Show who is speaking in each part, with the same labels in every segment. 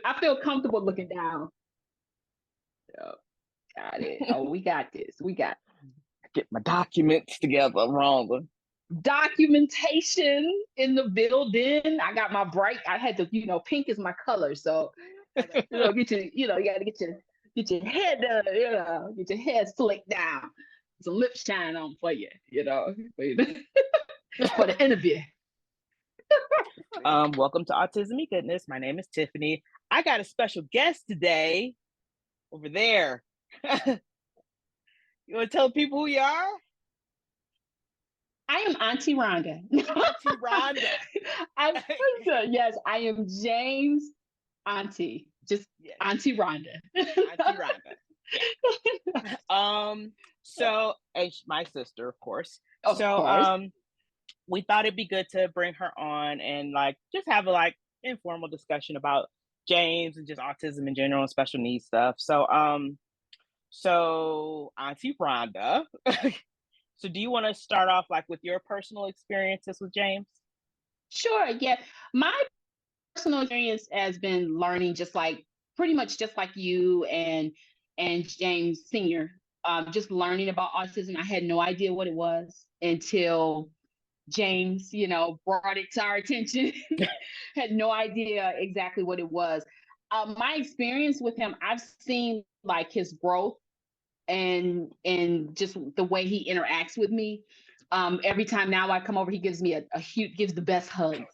Speaker 1: I feel comfortable looking down. Yep, got it. Oh, we got this. We got
Speaker 2: Get my documents together, Rhonda.
Speaker 1: documentation in the building. I got my bright. I had to, pink is my color, so get your, you got to get your head, get your hair slicked down, some lip shine on for you, for the interview.
Speaker 2: Welcome to Autism and Goodness. My name is Tiffany. I got a special guest today over there. You want to tell people who you are?
Speaker 1: I am Auntie Rhonda.
Speaker 2: Auntie Rhonda.
Speaker 1: Yes, I am James' auntie. Just yes. Auntie Rhonda.
Speaker 2: Auntie Rhonda. So, and my sister, of course.
Speaker 1: Of course.
Speaker 2: We thought it'd be good to bring her on and just have a informal discussion about James and just autism in general and special needs stuff. So Auntie Rhonda, so do you want to start off with your personal experiences with James?
Speaker 1: Sure. Yeah. My personal experience has been learning pretty much just like you and James Sr. Just learning about autism. I had no idea what it was until James, brought it to our attention. Had no idea exactly what it was. My experience with him, I've seen his growth and just the way he interacts with me. Every time now I come over, he gives me gives the best hugs.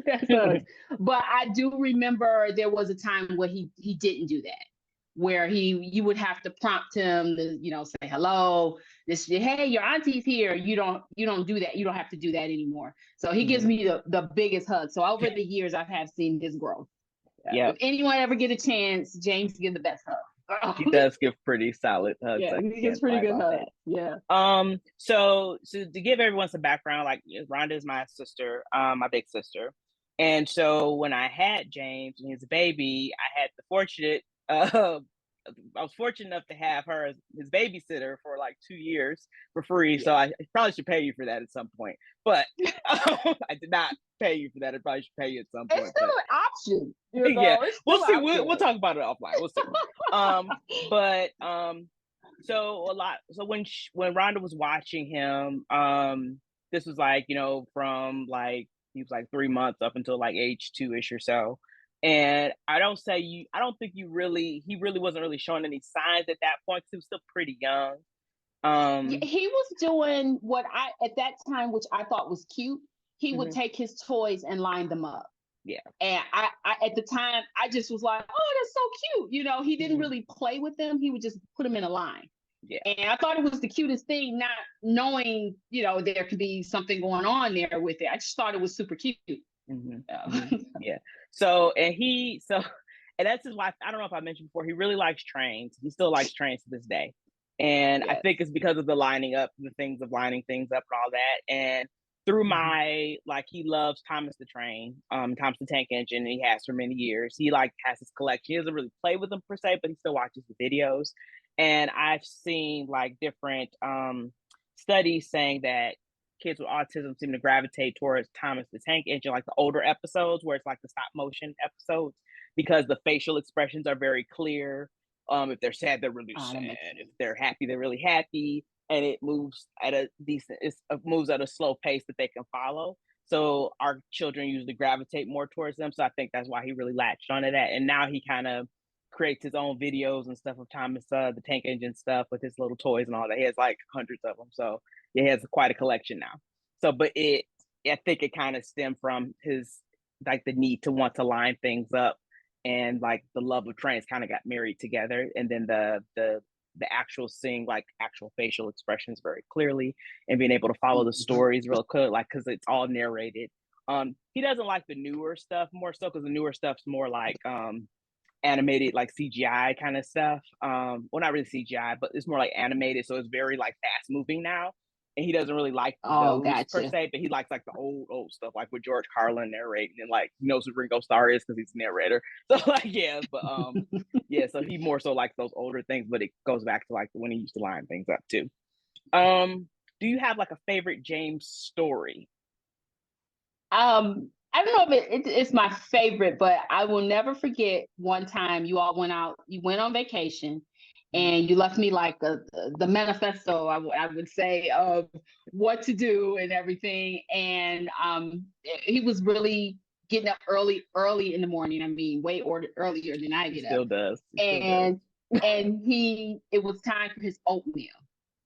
Speaker 1: Best hugs. But I do remember there was a time where he didn't do that, where you would have to prompt him to, say hello, hey, your auntie's here. You don't do that. You don't have to do that anymore. So he gives me the biggest hug. So over the years, have seen his growth.
Speaker 2: Yeah.
Speaker 1: If anyone ever get a chance, James gives the best hug.
Speaker 2: He does give pretty solid hugs.
Speaker 1: Yeah, he gives pretty good hugs. Yeah.
Speaker 2: So to give everyone some background, Rhonda is my sister, my big sister. And so when I had James and he was a baby, I was fortunate enough to have her as his babysitter for 2 years for free. Yeah. So I probably should pay you for that at some point. But I did not pay you for that. I probably should pay you at some point.
Speaker 1: It's still an option.
Speaker 2: Yeah, we'll see. We'll talk about it offline. We'll see. So when Rhonda was watching him, this was from he was 3 months up until age 2-ish or so. And I don't think he really wasn't really showing any signs at that point because he was still pretty young.
Speaker 1: He was doing what at that time, which I thought was cute. He would take his toys and line them up.
Speaker 2: Yeah.
Speaker 1: And I at the time, I just was like, oh, that's so cute. He didn't really play with them. He would just put them in a line.
Speaker 2: Yeah.
Speaker 1: And I thought it was the cutest thing, not knowing, there could be something going on there with it. I just thought it was super cute.
Speaker 2: Yeah. And that's why I don't know if I mentioned before, he really likes trains. He still likes trains to this day. And yes. I think it's because of the lining things up and all that. And through my, he loves Thomas the Train, Thomas the Tank Engine, and he has for many years. He has his collection. He doesn't really play with them per se, but he still watches the videos. And I've seen different studies saying that kids with autism seem to gravitate towards Thomas the Tank Engine, the older episodes where it's the stop motion episodes, because the facial expressions are very clear. If they're sad, they're really sad. If they're happy, they're really happy. And it moves at a slow pace that they can follow. So our children usually gravitate more towards them. So I think that's why he really latched onto that. And now he kind of creates his own videos and stuff of Thomas the Tank Engine stuff with his little toys and all that. He has hundreds of them. So he has quite a collection now. So, but I think it kind of stemmed from his the need to want to line things up, and the love of trains kind of got married together. And then the actual seeing actual facial expressions very clearly and being able to follow the stories real good, because it's all narrated. He doesn't like the newer stuff more so, because the newer stuff's more animated, CGI kind of stuff. Well, not really CGI, but it's more animated, so it's very fast moving now. And he doesn't really like those per se, but he likes the old stuff, with George Carlin narrating, and he knows who Ringo Starr is because he's a narrator. So yeah, but yeah, so he more so likes those older things, but it goes back to when he used to line things up too. Do you have a favorite James story?
Speaker 1: I I don't know if it's my favorite, but I will never forget one time you all went out, you went on vacation, and you left me like the manifesto, I would say, of what to do and everything. And he was really getting up early in the morning. I mean, earlier than I
Speaker 2: He
Speaker 1: get up.
Speaker 2: still does. He still does.
Speaker 1: And it was time for his oatmeal.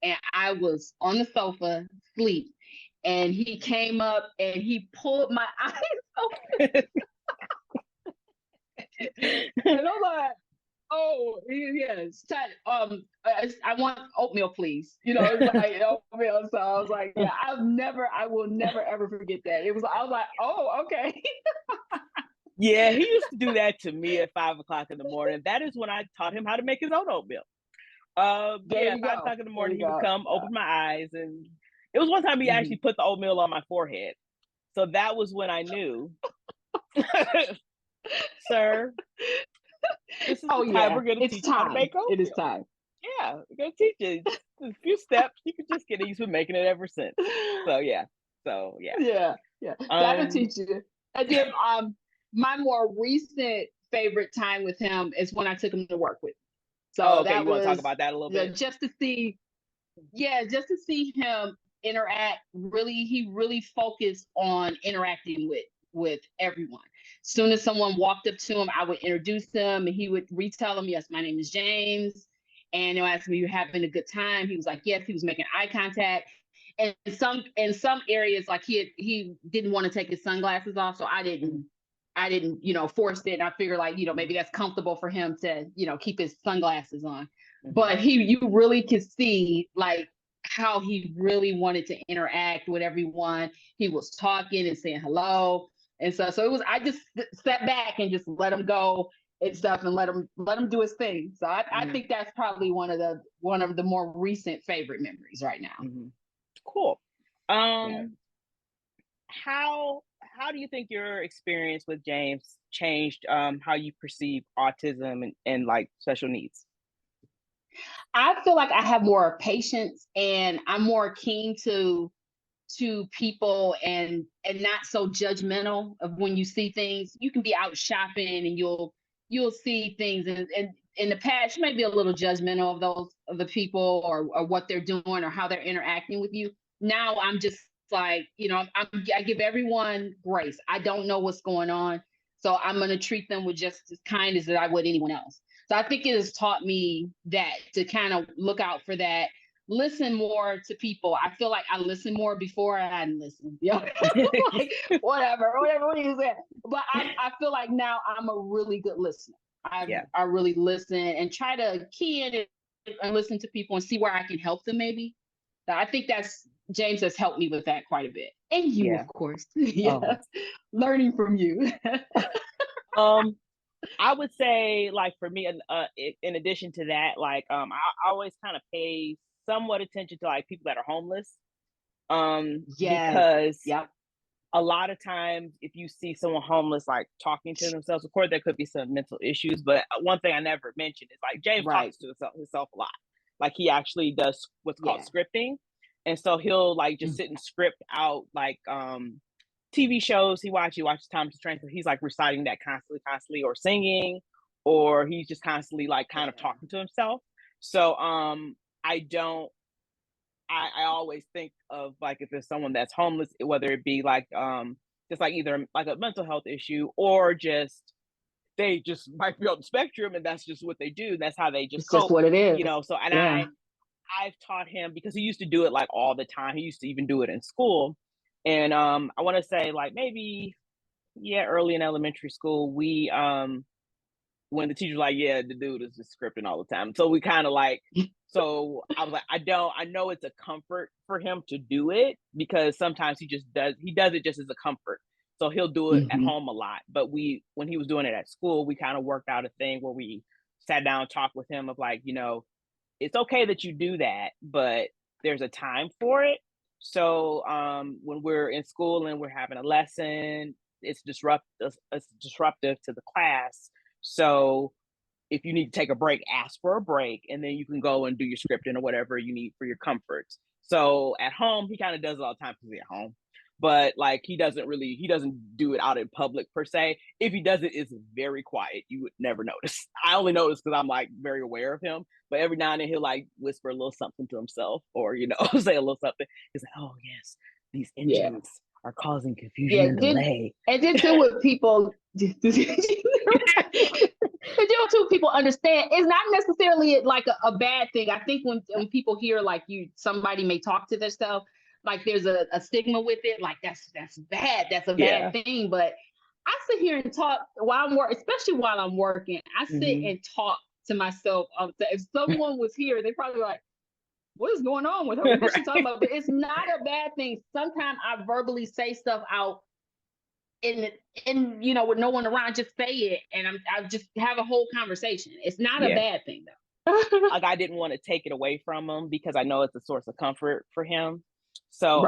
Speaker 1: And I was on the sofa, asleep. And he came up and he pulled my eyes open. And I'm like, oh, yes. I want oatmeal, please. You know, it's like oatmeal. So I was like, yeah, I will never ever forget that. I was like, oh, okay.
Speaker 2: Yeah, he used to do that to me at 5 o'clock in the morning. That is when I taught him how to make his own oatmeal. Yeah, 5 o'clock in the morning, he would come, open my eyes, and it was one time he actually put the oatmeal on my forehead. So that was when I knew, sir, this is the time we're going to teach you how to make oatmeal.
Speaker 1: It is time.
Speaker 2: Yeah, we're going to teach you a few steps. You can just get used to making it ever since. So yeah.
Speaker 1: Yeah. That'll teach you. And then my more recent favorite time with him is when I took him to work with me. So
Speaker 2: okay, you want to talk about that a little bit?
Speaker 1: Just to see him interact. He really focused on interacting with everyone. As soon as someone walked up to him, I would introduce him, and he would retell them, "Yes, my name is James." And they'll ask me, "You're having a good time?" He was like, "Yes." He was making eye contact. And in some areas, like he didn't want to take his sunglasses off, so I didn't force it. And I figured, like, maybe that's comfortable for him to, keep his sunglasses on. But you really could see, like, how he really wanted to interact with everyone. He was talking and saying hello. And so it was, I just sat back and just let him go and stuff, and let him do his thing. So I think that's probably one of the more recent favorite memories right now.
Speaker 2: Cool. How do you think your experience with James changed how you perceive autism and like special needs?
Speaker 1: I feel like I have more patience, and I'm more keen to people, and not so judgmental of when you see things. You can be out shopping and you'll see things, and in the past you may be a little judgmental of the people, or what they're doing, or how they're interacting with you. Now I'm just like, I give everyone grace. I don't know what's going on, so I'm going to treat them with just as kind as I would anyone else. So I think it has taught me that, to kind of look out for that, listen more to people. I feel like I listened more before, and I didn't listen. Like, whatever you said. But I feel like now I'm a really good listener. I really listen and try to key in and listen to people and see where I can help them maybe. So I think James has helped me with that quite a bit. And you, of course. Learning from you.
Speaker 2: I would say, like, for me, in addition to that, like, I always kind of pay somewhat attention to, like, people that are homeless. Because a lot of times, if you see someone homeless, like, talking to themselves, of course, there could be some mental issues. But one thing I never mentioned is, like, James talks to himself a lot. Like, he actually does what's called scripting. And so he'll, like, just sit and script out, like, TV shows he watches Thomas the Train. So he's like reciting that constantly, or singing, or he's just constantly like kind of talking to himself. So I always think of, like, if there's someone that's homeless, whether it be like just like either like a mental health issue, or just they just might be on the spectrum, and that's just what they do. That's how they just cope.
Speaker 1: Just what it is.
Speaker 2: So, and I've taught him, because he used to do it like all the time. He used to even do it in school. And I want to say, like, maybe early in elementary school, we when the teacher was like, "Yeah, the dude is just scripting all the time." So we kind of like, so I was like, I know it's a comfort for him to do it, because sometimes he does it just as a comfort. So he'll do it at home a lot. But when he was doing it at school, we kind of worked out a thing where we sat down and talked with him of, like, it's okay that you do that, but there's a time for it. So when we're in school and we're having a lesson, it's disruptive to the class. So if you need to take a break, ask for a break, and then you can go and do your scripting or whatever you need for your comforts. So at home, he kind of does it all the time because he's at home. but like he doesn't do it out in public per se. If he does it, it's very quiet. You would never notice. I only notice because I'm like very aware of him. But every now and then he'll like whisper a little something to himself, or say a little something. He's like, "Oh yes, these
Speaker 1: Yeah.
Speaker 2: engines are causing confusion and delay."
Speaker 1: And then too with people, and then too people understand it's not necessarily like a bad thing. I think when people hear like somebody may talk to themselves, like there's a stigma with it, like that's bad, that's a bad thing. But I sit here and talk while I'm working, especially while I'm working. I sit and talk to myself. If someone was here, they probably like, what is going on with her? What is she talking about? But it's not a bad thing. Sometimes I verbally say stuff out in with no one around, just say it, and I just have a whole conversation. It's not a bad thing though.
Speaker 2: Like I didn't want to take it away from him because I know it's a source of comfort for him. So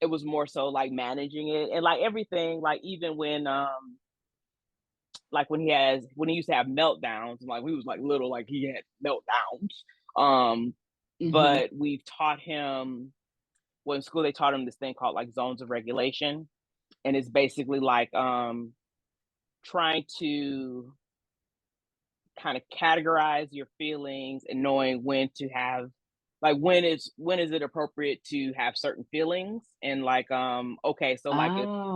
Speaker 2: it was more so like managing it and like everything, like even when like when he used to have meltdowns, like we was like little, like he had meltdowns. But we've taught him, well, in school they taught him this thing called like zones of regulation. And it's basically like trying to kind of categorize your feelings and knowing when to have, like when is it appropriate to have certain feelings, and like okay, so like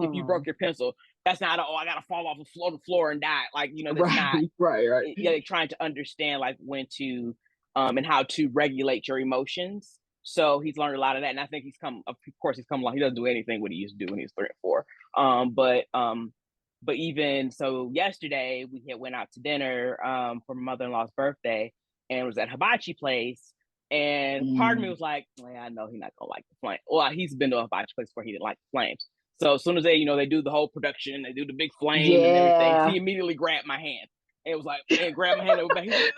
Speaker 2: if you broke your pencil, that's not I gotta fall off the floor and die, like that's not
Speaker 1: right.
Speaker 2: Yeah, like trying to understand like when to and how to regulate your emotions. So he's learned a lot of that, and I think he's come along. He doesn't do anything what he used to do when he was 3 and 4. But even so, yesterday we had went out to dinner for my mother-in-law's birthday, and it was at hibachi place. And part of me was like, I know he's not gonna like the flame. Well, he's been to a hibachi place where he didn't like the flames. So as soon as they do the whole production, they do the big flame and everything, he immediately grabbed my hand. And it was like, and grabbed my hand over back. He was like,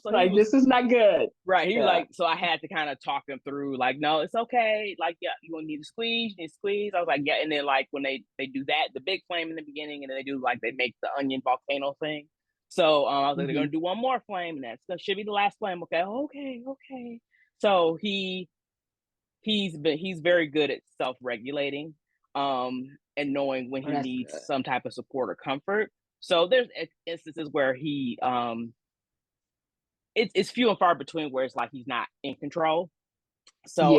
Speaker 1: so like, this is not good.
Speaker 2: Right. He was like, so I had to kind of talk him through, like, no, it's okay. Like, yeah, you want to need to squeeze, I was like, yeah. And then like when they do that, the big flame in the beginning, and then they do like they make the onion volcano thing. So I was like, they're gonna do one more flame, and that should be the last flame. Okay. So he's very good at self-regulating, and knowing when he needs some type of support or comfort. So there's instances where he it's few and far between where it's like he's not in control. So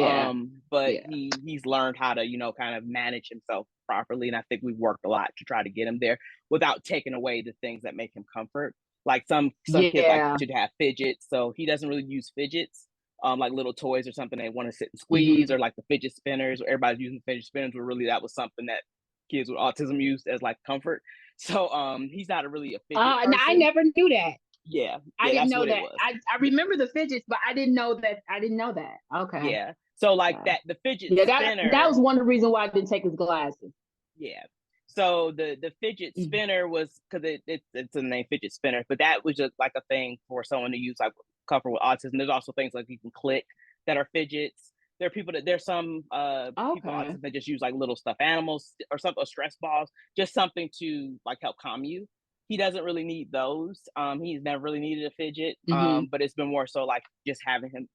Speaker 2: he's learned how to kind of manage himself properly, and I think we've worked a lot to try to get him there without taking away the things that make him comfort. Like some kids like to have fidgets, so he doesn't really use fidgets, like little toys or something they want to sit and squeeze, or like the fidget spinners. Everybody's using fidget spinners, but really that was something that kids with autism used as like comfort. So he's not really a fidget person.
Speaker 1: I never knew that.
Speaker 2: Yeah,
Speaker 1: I didn't know that. I remember the fidgets, but I didn't know that. Okay.
Speaker 2: Yeah. So like that, the fidget spinner.
Speaker 1: That was one of the reasons why I didn't take his glasses.
Speaker 2: Yeah. So the fidget spinner was because it's a name, fidget spinner, but that was just like a thing for someone to use like comfort with autism. There's also things like you can click that are fidgets. There's some people with autism that just use like little stuffed animals or something, or stress balls, just something to like help calm you. He doesn't really need those. He's never really needed a fidget, but it's been more so like just having him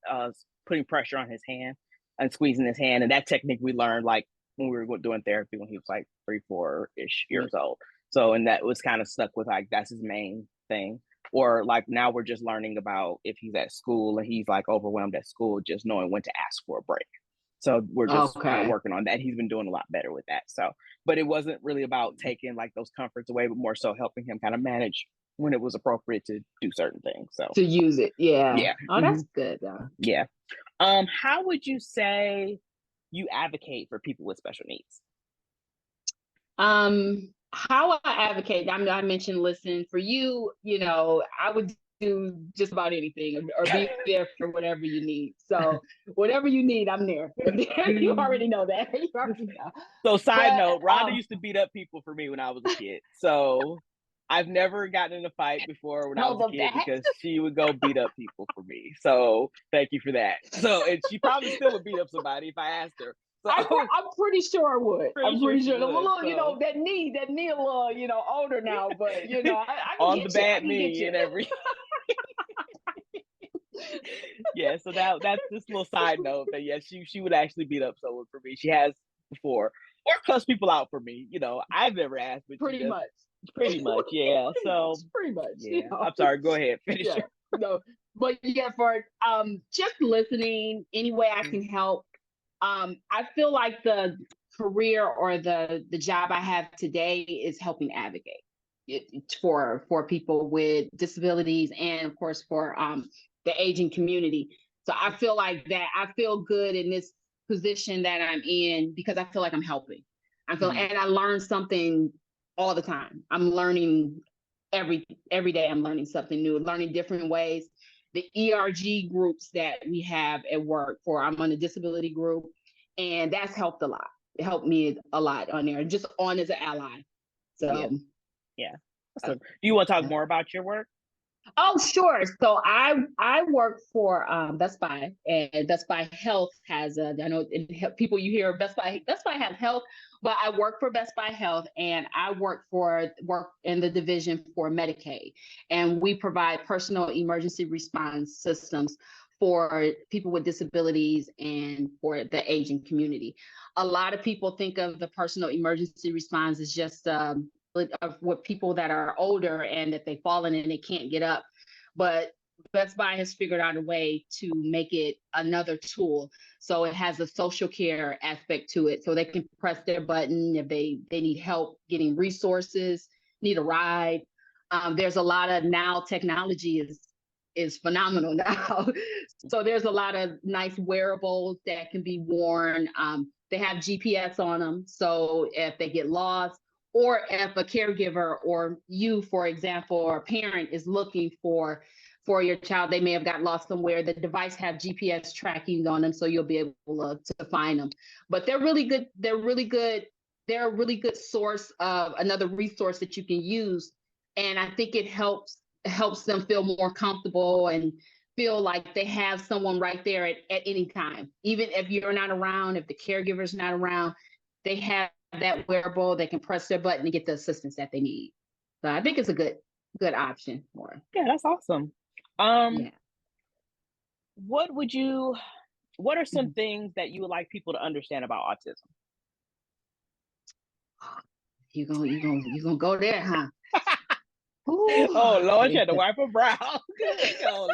Speaker 2: putting pressure on his hand and squeezing his hand. And that technique we learned like when we were doing therapy when he was like 3-4-ish years old. So, and that was kind of stuck with like, that's his main thing. Or like now we're just learning about if he's at school and he's like overwhelmed at school, just knowing when to ask for a break. So we're just kind of working on that. He's been doing a lot better with that. So, but it wasn't really about taking like those comforts away, but more so helping him kind of manage when it was appropriate to do certain things. So
Speaker 1: to use it. Yeah. Oh, that's good though.
Speaker 2: Yeah. How would you say you advocate for people with special needs?
Speaker 1: How I advocate, I mentioned listen. For you, I would do just about anything or be there for whatever you need. So whatever you need, I'm there. You already know that. You already know.
Speaker 2: So side note, Rhonda used to beat up people for me when I was a kid. So I've never gotten in a fight before when I was a kid because she would go beat up people for me. So thank you for that. So, and she probably still would beat up somebody if I asked her. So,
Speaker 1: I'm pretty sure I would. I'm pretty sure. Well, that knee a little, older now, but I
Speaker 2: on the bad knee and everything. Yeah, so that's this little side note that she would actually beat up someone for me. She has before, or cuss people out for me. I've never asked, but
Speaker 1: Pretty much.
Speaker 2: pretty much, yeah.
Speaker 1: Pretty much.
Speaker 2: Yeah. I'm sorry. Go ahead. Finish.
Speaker 1: Yeah. No, but yeah, for just listening any way I can help. I feel like the career or the job I have today is helping advocate for people with disabilities, and of course for the aging community. So I feel like that I feel good in this position that I'm in because I feel like I'm helping. And I learn something all the time. I'm learning every day. I'm learning something new, learning different ways. The ERG groups that we have at work I'm on a disability group, and that's helped a lot. It helped me a lot on there, just on as an ally. So
Speaker 2: yeah. So, do you want to talk more about your work?
Speaker 1: Oh, sure. So I work for Best Buy, and Best Buy Health has I know people you hear Best Buy have health, but I work for Best Buy Health, and I work in the division for Medicaid, and we provide personal emergency response systems for people with disabilities and for the aging community. A lot of people think of the personal emergency response as just with people that are older and that they've fallen and they can't get up. But Best Buy has figured out a way to make it another tool. So it has a social care aspect to it. So they can press their button if they need help getting resources, need a ride. There's a lot of now technology is phenomenal now. So there's a lot of nice wearables that can be worn. They have GPS on them. So if they get lost, or if a caregiver or you, for example, or a parent is looking for your child, they may have got lost somewhere. The device have GPS tracking on them, so you'll be able to find them. But they're really good. They're a really good source of another resource that you can use. And I think it helps them feel more comfortable and feel like they have someone right there at any time. Even if you're not around, if the caregiver's not around, they have that wearable, they can press their button and get the assistance that they need. So I think it's a good option for them.
Speaker 2: Yeah, that's awesome. What are some things that you would like people to understand about autism?
Speaker 1: You gonna go there, huh?
Speaker 2: Oh Lord, you had to wipe her brow. Oh,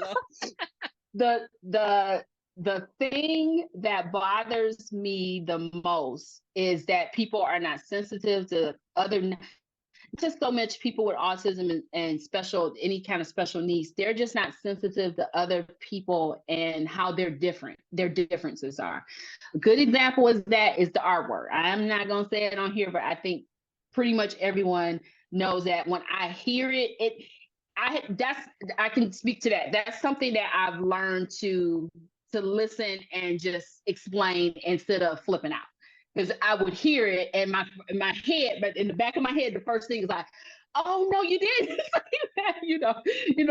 Speaker 1: Lord. The thing that bothers me the most is that people are not sensitive to other, just so much people with autism and any kind of special needs. They're just not sensitive to other people and how their differences are. A good example is the R word. I'm not going to say it on here, but I think pretty much everyone knows that when I hear it, I can speak to that. That's something that I've learned to listen and just explain instead of flipping out. Because I would hear it in my head, but in the back of my head, the first thing is like, oh no, you didn't say that, you know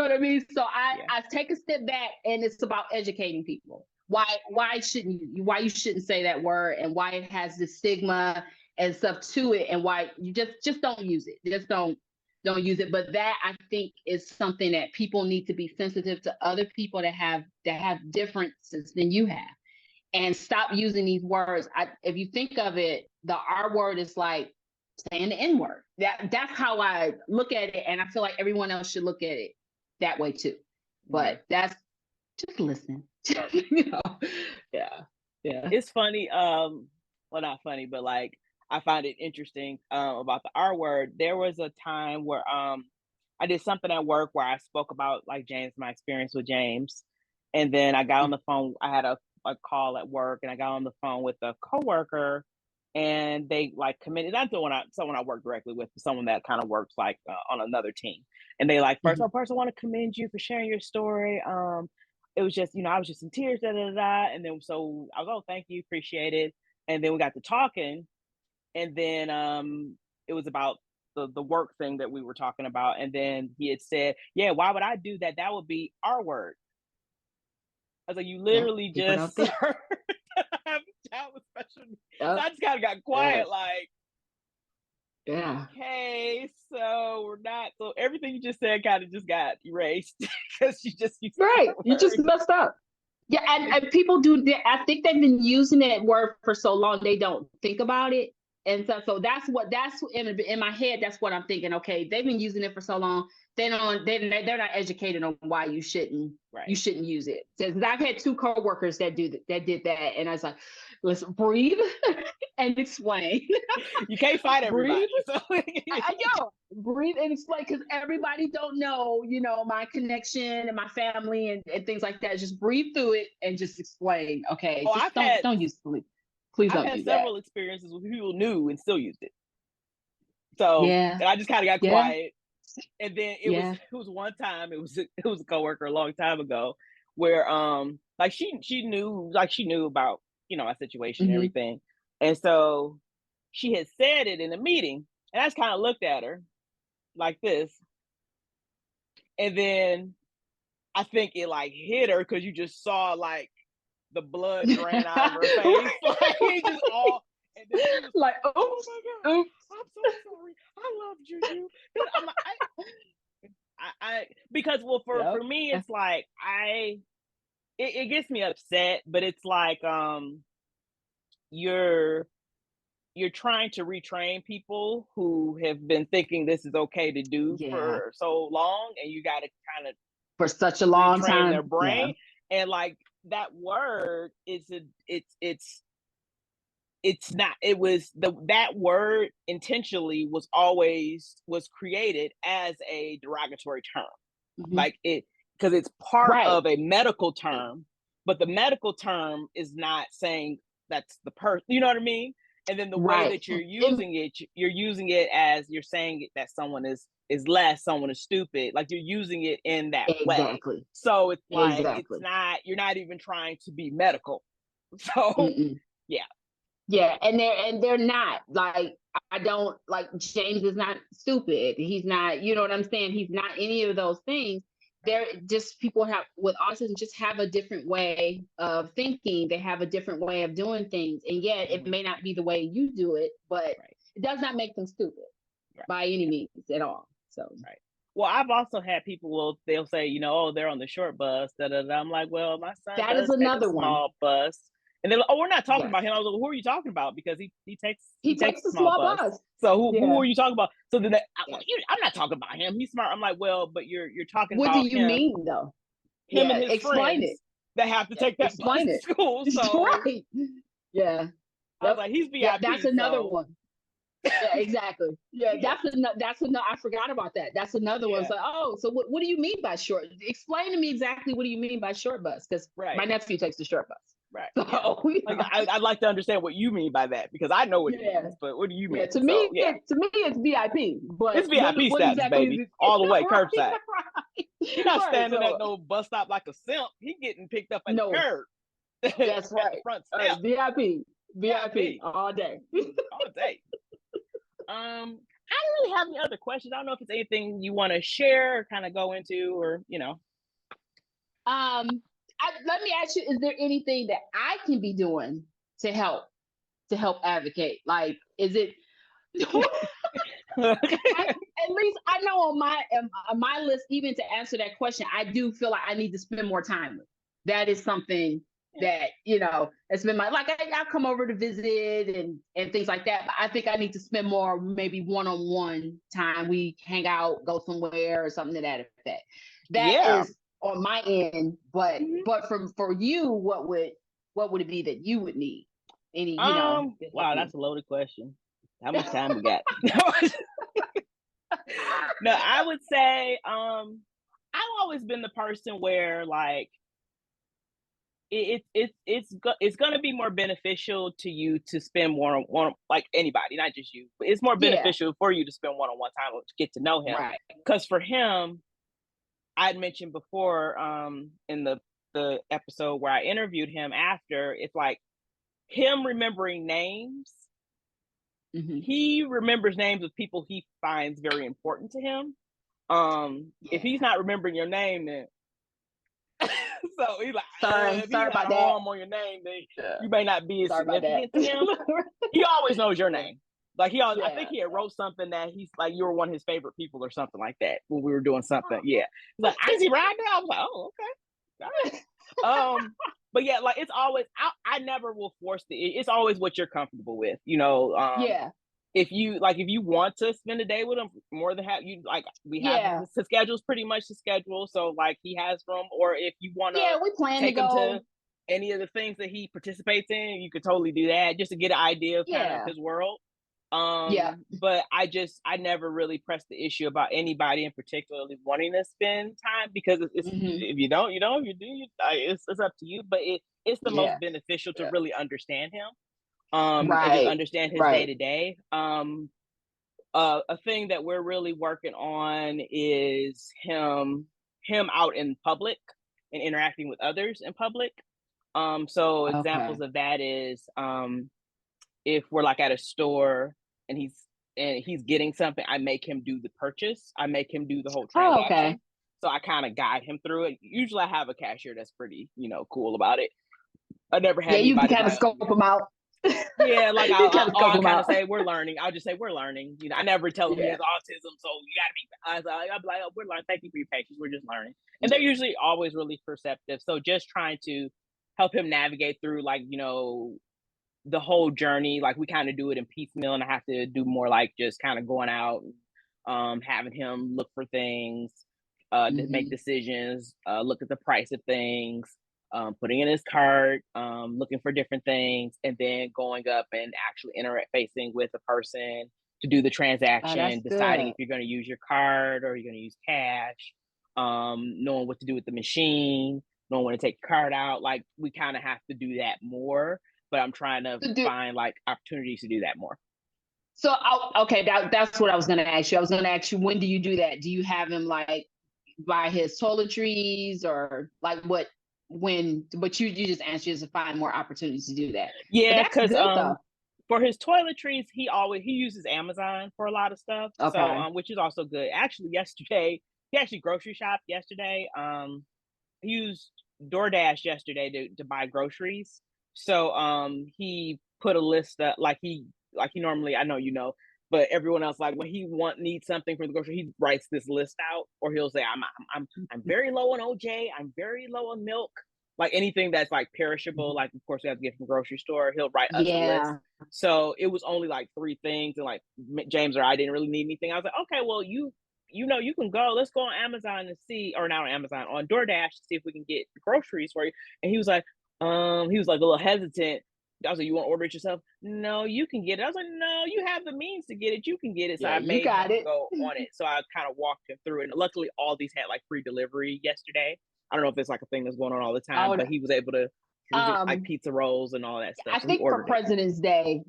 Speaker 1: what I mean? So I take a step back, and it's about educating people. Why you shouldn't say that word, and why it has this stigma and stuff to it, and why you just don't use it. Just don't use it. But that, I think, is something that people need to be sensitive to other people that have differences than you have, and stop using these words. If you think of it, the R word is like saying the N word. That's how I look at it, and I feel like everyone else should look at it that way too. But that's just listen. Yeah.
Speaker 2: It's funny. Well, not funny, but like I find it interesting about the R word. There was a time where I did something at work where I spoke about like my experience with James, and then I got on the phone. I had a call at work, and I got on the phone with a coworker, and they like committed, not someone I work directly with, but someone that kind of works like on another team. And they like, first of all, I want to commend you for sharing your story. It was just, I was just in tears, da da da. And then so I was, oh, thank you, appreciate it. And then we got to talking, and then it was about the work thing that we were talking about. And then he had said, yeah, why would I do that? That would be our word. I was like, you literally just have a child with special needs. So I just kind of got quiet, like, okay, so we're not. So everything you just said kind of just got erased because you just
Speaker 1: you just messed up. Yeah, and people do. I think they've been using that word for so long they don't think about it, and so that's in my head. That's what I'm thinking. Okay, they've been using it for so long. They're not educated on why you shouldn't use it. Because I've had two coworkers that did that, and I was like, let's breathe and explain.
Speaker 2: You can't fight everybody.
Speaker 1: So. I know. Breathe and explain, because everybody don't know, my connection and my family and things like that. Just breathe through it and just explain. Okay, just don't use sleep. Please don't do that.
Speaker 2: I've had several experiences with people who knew and still used it. So and I just kind of got quiet. And then it was one time, it was a coworker a long time ago where like she knew about, our situation and everything. And so she had said it in a meeting, and I just kind of looked at her like this. And then I think it like hit her, because you just saw like the blood drain out of her face. Like he just all, and then she was
Speaker 1: like, oops,
Speaker 2: oh my God, oops. I'm so sorry. I loved you. I'm like, I because for me it's like it gets me upset, but it's like you're trying to retrain people who have been thinking this is okay to do for so long, and you got to kind of
Speaker 1: for such a long time
Speaker 2: their brain. And like that word it's not, it was that word intentionally was created as a derogatory term. Like it, because it's part of a medical term, but the medical term is not saying that's the person, you know what I mean? And then the way that you're using it as you're saying that someone is less, someone is stupid, like you're using it in that way. So it's like it's not, you're not even trying to be medical. So
Speaker 1: yeah, and they're not, like, I don't, like, James is not stupid. He's not, you know what I'm saying? He's not any of those things. They're just, people have with autism just have a different way of thinking. They have a different way of doing things, and yet it may not be the way you do it, but it does not make them stupid by any means at all. So
Speaker 2: well, I've also had people they'll say, oh, they're on the short bus. I'm like, well, my son does take a small bus. And they're like, oh, we're not talking about him. I was like, well, who are you talking about? Because he takes a small bus. So who are you talking about? So then I'm not talking about him. He's smart. I'm like, well, but you're talking about him.
Speaker 1: What do you mean though?
Speaker 2: Him and his friends that have to take that bus to school. So
Speaker 1: yeah,
Speaker 2: I was like, he's VIP.
Speaker 1: That's another one. Yeah, exactly. Yeah, that's another. I forgot about that. That's another one. It's like, oh, so what do you mean by short? Explain to me exactly what do you mean by short bus? Because my nephew takes the short bus.
Speaker 2: Right. So, like, I'd like to understand what you mean by that, because I know what it means, but what do you mean?
Speaker 1: To me, it's VIP. But
Speaker 2: it's VIP status, exactly baby, all the way curbside. You're not standing at no bus stop like a simp. He getting picked up at the curb.
Speaker 1: That's right.
Speaker 2: Front step.
Speaker 1: VIP all day.
Speaker 2: All day. I don't really have any other questions. I don't know if it's anything you want to share or kind of go into, or
Speaker 1: let me ask you: is there anything that I can be doing to help advocate? Like, is it? At least I know on my list, even to answer that question, I do feel like I need to spend more time with. That is something that it's been like I'll come over to visit and things like that, but I think I need to spend more, maybe one-on-one time. We hang out, go somewhere or something to that effect. That is on my end, but for you, what would it be that you would need? Any
Speaker 2: wow, that's a loaded question. How much time we got? No, I would say I've always been the person where, like, it's going to be more beneficial to you to spend one, like anybody, not just you, but it's more beneficial for you to spend one-on-one time to get to know him. Because for him, I'd mentioned before in the episode where I interviewed him after, it's like him remembering names. He remembers names of people he finds very important to him. If he's not remembering your name, then so he's like,
Speaker 1: sorry about that.
Speaker 2: On your name, then you may not be as significant to him. He always knows your name. Like I think he had wrote something that he's like, you were one of his favorite people or something like that when we were doing something. Yeah, he's like, Auntie Rhonda. I was like, oh, okay, all right. but yeah, like it's always I never will force it's always what you're comfortable with, you know.
Speaker 1: Yeah.
Speaker 2: If you want to spend a day with him, more than have you like we have
Speaker 1: Yeah.
Speaker 2: the schedule's pretty much the schedule, so like he has room. Or if you want to
Speaker 1: Yeah, we plan to
Speaker 2: take him to
Speaker 1: go.
Speaker 2: any of the things that he participates in, you could totally do that just to get an idea of kind of
Speaker 1: Yeah.
Speaker 2: his world.
Speaker 1: Yeah.
Speaker 2: But I never really pressed the issue about anybody in particularly wanting to spend time, because it's
Speaker 1: Hmm.
Speaker 2: if you don't, you don't, you do, it's up to you. But it's the most
Speaker 1: Yeah.
Speaker 2: beneficial to
Speaker 1: Yeah.
Speaker 2: really understand him, and just
Speaker 1: Right.
Speaker 2: understand his day
Speaker 1: Right.
Speaker 2: to day. A thing that we're really working on is him out in public and interacting with others in public. So examples
Speaker 1: Okay.
Speaker 2: of that is if we're like at a store and he's getting something, I make him do the purchase. I make him do the whole
Speaker 1: Oh, okay.
Speaker 2: transaction. So I kind of guide him through it. Usually I have a cashier that's pretty, cool about it. I never
Speaker 1: Yeah,
Speaker 2: had
Speaker 1: you can
Speaker 2: anybody
Speaker 1: kind of
Speaker 2: like,
Speaker 1: scope them out.
Speaker 2: yeah, like
Speaker 1: You kind of scope
Speaker 2: I'll
Speaker 1: them
Speaker 2: kind of
Speaker 1: out.
Speaker 2: say we're learning. I'll just say we're learning. I never tell him he
Speaker 1: Yeah.
Speaker 2: has autism, so you gotta be. I'll be like, oh, we're learning. Thank you for your patience. We're just learning, and they're
Speaker 1: Yeah.
Speaker 2: usually always really perceptive. So just trying to help him navigate through, like, the whole journey. Like we kind of do it in piecemeal, and I have to do more like just kind of going out, having him look for things, make
Speaker 1: Hmm.
Speaker 2: decisions, look at the price of things, putting in his cart, looking for different things, and then going up and actually interfacing with a person to do the
Speaker 1: Oh,
Speaker 2: transaction,
Speaker 1: that's
Speaker 2: deciding
Speaker 1: good.
Speaker 2: if you're going to use your card or you're going to use cash, knowing what to do with the machine, knowing when to take the card out. Like we kind of have to do that more, but I'm trying to
Speaker 1: To do-
Speaker 2: find like opportunities to do that more.
Speaker 1: So, okay, that's what I was going to ask you. I was going to ask you, when do you do that? Do you have him like buy his toiletries, or like what? When? But you just answered is to find more opportunities to do that. But
Speaker 2: Yeah,
Speaker 1: that's
Speaker 2: because
Speaker 1: good though.
Speaker 2: for his toiletries, he uses Amazon for a lot of stuff. So
Speaker 1: Okay.
Speaker 2: which is also good. Actually, yesterday he actually grocery shopped yesterday. He used DoorDash yesterday to buy groceries. So he put a list up like he normally, I know but everyone else, like when he needs something from the grocery, he writes this list out, or he'll say, I'm very low on OJ, I'm very low on milk, like anything that's like perishable. Like of course we have to get from the grocery store. He'll write us a list.
Speaker 1: Yeah.
Speaker 2: So it was only like three things, and like James or I didn't really need anything. I was like, okay, well you can go. Let's go on Amazon and see, or not on Amazon, on DoorDash to see if we can get groceries for you. And he was like a little hesitant. I was like, you want to order it yourself? No, you can get it. I was like, no, you have the means to get it. You can get it. So
Speaker 1: Yeah,
Speaker 2: I
Speaker 1: you
Speaker 2: made
Speaker 1: got
Speaker 2: him
Speaker 1: it.
Speaker 2: go on it. So I kind of walked him through it. And luckily, all these had like free delivery yesterday. I don't know if it's like a thing that's going on all the time,
Speaker 1: Oh,
Speaker 2: but he was able to visit like
Speaker 1: um,
Speaker 2: pizza rolls and all that stuff.
Speaker 1: I
Speaker 2: So he
Speaker 1: think for
Speaker 2: ordered it.
Speaker 1: President's Day,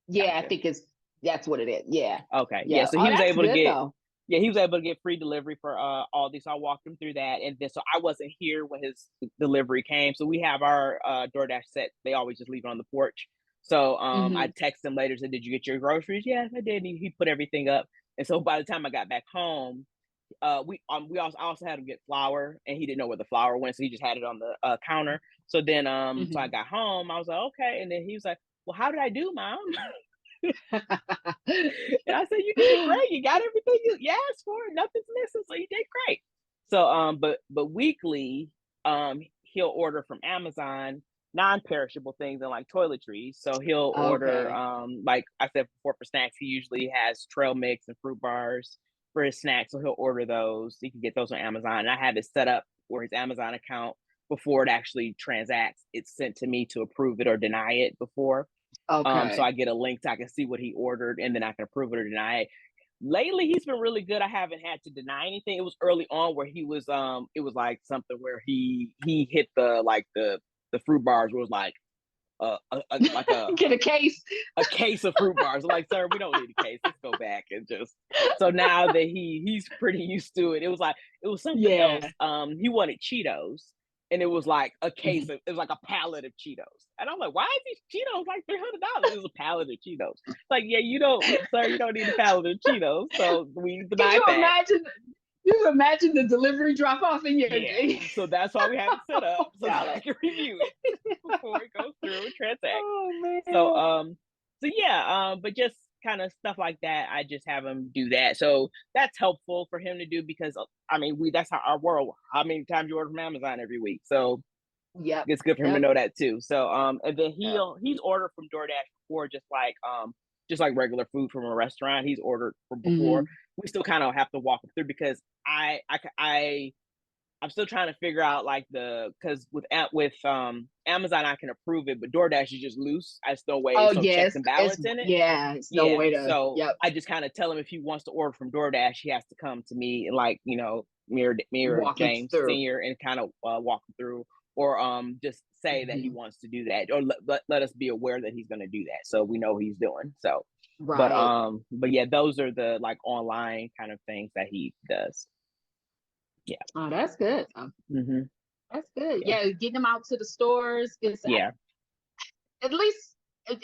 Speaker 1: yeah, I
Speaker 2: Gotcha.
Speaker 1: think that's what it is. Yeah.
Speaker 2: Okay. Yeah.
Speaker 1: Yeah.
Speaker 2: So
Speaker 1: Oh,
Speaker 2: he was
Speaker 1: that's
Speaker 2: able to
Speaker 1: good
Speaker 2: get
Speaker 1: though.
Speaker 2: yeah, he was able to get free delivery for all these. So I walked him through that, and then so I wasn't here when his delivery came. So we have our DoorDash set. They always just leave it on the porch. So I
Speaker 1: Hmm.
Speaker 2: texted him later, said, "Did you get your groceries?" Yes, I did. He put everything up, and so by the time I got back home, I also had him get flour, and he didn't know where the flour went, so he just had it on the counter. So then so I
Speaker 1: Hmm.
Speaker 2: got home, I was like, okay, and then he was like, "Well, how did I do, mom?" And I said, "You did great. You got everything you asked for. Nothing's missing, so you did great." So, but weekly, he'll order from Amazon non-perishable things and like toiletries. So he'll order,
Speaker 1: Okay.
Speaker 2: like I said before, for snacks, he usually has trail mix and fruit bars for his snacks. So he'll order those. You can get those on Amazon. And I have it set up where his Amazon account, before it actually transacts, it's sent to me to approve it or deny it before. So
Speaker 1: Okay.
Speaker 2: I get a link so I can see what he ordered, and then I can approve it or deny it. Lately, he's been really good. I haven't had to deny anything. It was early on where he was, it was like something where he hit the fruit bars was like like
Speaker 1: Get a case.
Speaker 2: a case of fruit bars. I'm like, sir, we don't need a case. Let's go back and just. So now that he's pretty used to it, it was something
Speaker 1: Yeah.
Speaker 2: else. He wanted Cheetos, and it was like a case
Speaker 1: Mhm.
Speaker 2: of, it was like a pallet of Cheetos, and I'm like, why is these Cheetos like $300? It was a pallet of Cheetos. Like, yeah, you don't, sir, you don't need a pallet of Cheetos. So we
Speaker 1: Can
Speaker 2: denied
Speaker 1: you
Speaker 2: that.
Speaker 1: imagine? You imagine the delivery drop off in your
Speaker 2: Yeah,
Speaker 1: day.
Speaker 2: so that's why we have it set up so that I
Speaker 1: Palette.
Speaker 2: can review it before it goes through and transact.
Speaker 1: Oh
Speaker 2: So
Speaker 1: man.
Speaker 2: so yeah, but just kind of stuff like that, I just have him do that. So that's helpful for him to do, because I mean, we that's how our world. How many times you order from Amazon every week? So
Speaker 1: Yep.
Speaker 2: It's good for him to
Speaker 1: Yep.
Speaker 2: know that too. So and then
Speaker 1: Yep.
Speaker 2: he's ordered from DoorDash before, just like regular food from a restaurant. He's ordered from before.
Speaker 1: Mhm.
Speaker 2: We still kind of have to walk him through because I'm still trying to figure out like because with Amazon I can approve it, but DoorDash is just loose. I still way
Speaker 1: Oh
Speaker 2: it's no checks
Speaker 1: yes,
Speaker 2: and balance in it.
Speaker 1: it's no
Speaker 2: Yeah,
Speaker 1: way to.
Speaker 2: so
Speaker 1: Yep.
Speaker 2: I just kind of tell him if he wants to order from DoorDash, he has to come to me and like me or
Speaker 1: Walk him
Speaker 2: James
Speaker 1: through.
Speaker 2: Senior and kind of walk him through, or just say that he
Speaker 1: Mhm.
Speaker 2: wants to do that, or let us be aware that he's going to do that, so we know what he's doing. So,
Speaker 1: Right.
Speaker 2: but yeah, those are the like online kind of things that he does. Yeah.
Speaker 1: Oh, that's good.
Speaker 2: Mm-hmm.
Speaker 1: That's good.
Speaker 2: Yeah.
Speaker 1: Yeah, getting them out to the stores.
Speaker 2: Yeah.
Speaker 1: At least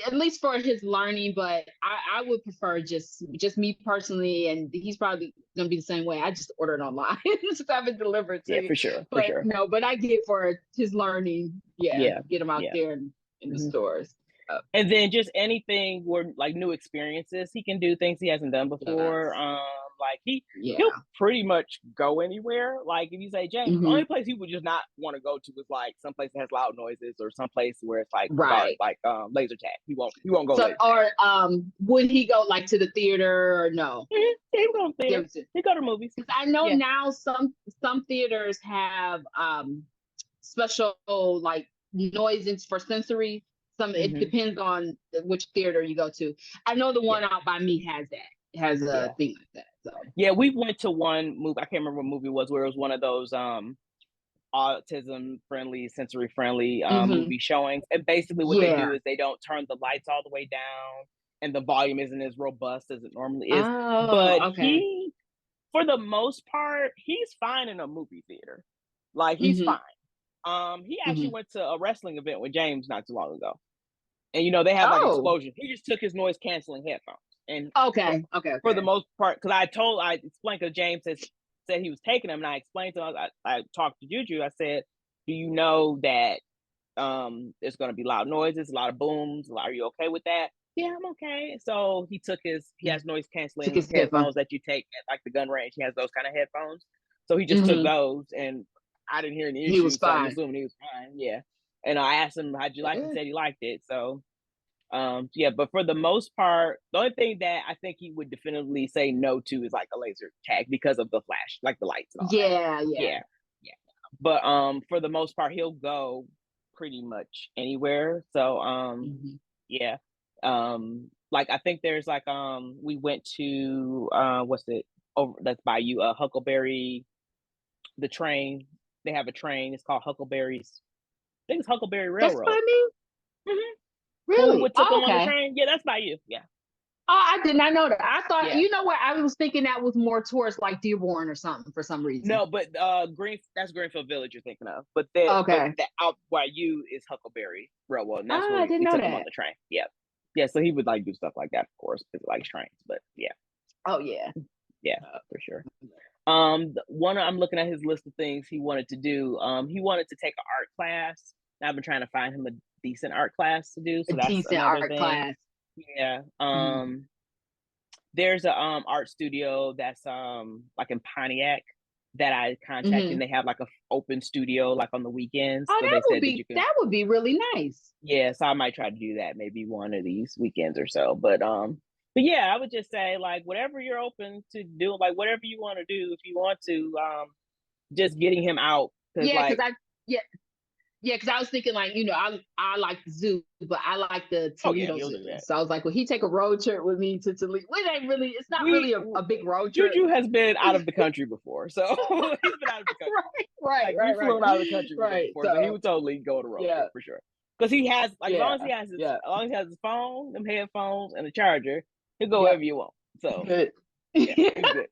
Speaker 1: at least for his learning, but I would prefer just me personally, and he's probably gonna be the same way. I just order it online, just have it delivered to
Speaker 2: Yeah,
Speaker 1: you.
Speaker 2: for sure. For
Speaker 1: But
Speaker 2: sure.
Speaker 1: no, but I get for his learning, yeah,
Speaker 2: Yeah.
Speaker 1: get him out
Speaker 2: Yeah.
Speaker 1: there in the stores.
Speaker 2: And then just anything where like new experiences, he can do things he hasn't done before.
Speaker 1: Yes.
Speaker 2: Like he'll
Speaker 1: Yeah.
Speaker 2: pretty much go anywhere. Like if you say James, the
Speaker 1: Hmm.
Speaker 2: only place he would just not want to go to is like some place that has loud noises or some place where it's like dark,
Speaker 1: Right.
Speaker 2: like laser tag. He won't go
Speaker 1: So,
Speaker 2: laser tag.
Speaker 1: or would he go like to the theater or no?
Speaker 2: Yeah, he go to theater.
Speaker 1: Because
Speaker 2: He go to movies.
Speaker 1: I know
Speaker 2: Yeah.
Speaker 1: now some theaters have special like noises for sensory. It
Speaker 2: Mm-hmm.
Speaker 1: depends on which theater you go to. I know the
Speaker 2: Yeah.
Speaker 1: one out by me has a
Speaker 2: Yeah.
Speaker 1: thing like that. So
Speaker 2: Yeah, we went to one movie. I can't remember what movie it was, where it was one of those autism friendly, sensory friendly
Speaker 1: hmm.
Speaker 2: movie showings. And basically what they do
Speaker 1: Yeah.
Speaker 2: is they don't turn the lights all the way down and the volume isn't as robust as it normally is. But
Speaker 1: Oh, okay.
Speaker 2: he, for the most part, he's fine in a movie theater. Like he's
Speaker 1: Hmm.
Speaker 2: fine. He actually
Speaker 1: Hmm.
Speaker 2: went to a wrestling event with James not too long ago. And they have like
Speaker 1: Oh,
Speaker 2: explosion. He just took his noise canceling headphones. And for,
Speaker 1: okay. Okay.
Speaker 2: for the
Speaker 1: Okay.
Speaker 2: most part, because I explained, because James said he was taking them, and I explained to him, I talked to Juju, I said, do you know that there's going to be loud noises, a lot of booms, are you okay with that? Yeah, I'm okay. So he has noise
Speaker 1: Took
Speaker 2: canceling
Speaker 1: his headphone.
Speaker 2: headphones that you take at like the gun range. He has those kind of headphones. So he just took
Speaker 1: Hmm.
Speaker 2: those, and I didn't hear any
Speaker 1: He was
Speaker 2: issues, so I'm
Speaker 1: fine.
Speaker 2: assuming he was fine. Yeah. And I asked him, how'd you like it? He said he liked it. So yeah, but for the most part, the only thing that I think he would definitively say no to is like a laser tag because of the flash, like the lights and all that.
Speaker 1: Yeah. Yeah.
Speaker 2: Yeah, yeah. But for the most part, he'll go pretty much anywhere. So
Speaker 1: Hmm.
Speaker 2: yeah. Like I think there's like we went to what's it over that's by you, Huckleberry, the train. They have a train, it's called Huckleberry's, I think it's Huckleberry
Speaker 1: That's
Speaker 2: Railroad.
Speaker 1: by me.
Speaker 2: Mm-hmm. When we
Speaker 1: Really?
Speaker 2: took
Speaker 1: Oh,
Speaker 2: him on the
Speaker 1: okay.
Speaker 2: train, yeah, that's by you. Yeah.
Speaker 1: Oh, I did not know that. I thought,
Speaker 2: Yeah.
Speaker 1: you know what? I was thinking that was more towards like Dearborn or something for some reason.
Speaker 2: No, but that's Greenfield Village you're thinking of. But
Speaker 1: Okay.
Speaker 2: that out by you is Huckleberry Railroad, and that's
Speaker 1: Ah,
Speaker 2: where
Speaker 1: I
Speaker 2: we,
Speaker 1: didn't
Speaker 2: we
Speaker 1: know
Speaker 2: took him on
Speaker 1: that.
Speaker 2: the train. Yeah. Yeah, so he would like do stuff like that, of course, because he likes trains. But yeah,
Speaker 1: Oh, yeah.
Speaker 2: yeah, for sure. One I'm looking at his list of things he wanted to do. He wanted to take an art class. And I've been trying to find him a decent art class to do,
Speaker 1: A
Speaker 2: so that's
Speaker 1: decent
Speaker 2: another
Speaker 1: art
Speaker 2: thing.
Speaker 1: class.
Speaker 2: Yeah.
Speaker 1: Mm-hmm.
Speaker 2: There's a art studio that's like in Pontiac that I contacted,
Speaker 1: Mm-hmm.
Speaker 2: and they have like a open studio like on the weekends.
Speaker 1: Oh,
Speaker 2: So they said that you can,
Speaker 1: that would be really nice.
Speaker 2: yeah, so I might try to do that maybe one of these weekends or so. But yeah, I would just say like whatever you're open to do, like whatever you want to do, if you want to, just getting him out, because
Speaker 1: Yeah,
Speaker 2: like,
Speaker 1: yeah, yeah, because I was thinking like, I like the zoo, but I like the
Speaker 2: oh yeah,
Speaker 1: Toledo
Speaker 2: he'll
Speaker 1: Zoo.
Speaker 2: do that.
Speaker 1: So I was like, well, he take a road trip with me to Toledo. It's not
Speaker 2: We
Speaker 1: really a big road trip.
Speaker 2: Juju has been out of the country before, so he's been out of the country.
Speaker 1: Right,
Speaker 2: Like we flew him out of the country with him
Speaker 1: right.
Speaker 2: before, so he
Speaker 1: So
Speaker 2: would totally go on a road
Speaker 1: yeah,
Speaker 2: trip for sure. Because he has like
Speaker 1: yeah, yeah,
Speaker 2: as long as he has his phone, them headphones, and the charger, he'll go
Speaker 1: yeah.
Speaker 2: wherever you want. So
Speaker 1: Good.
Speaker 2: yeah, he's good.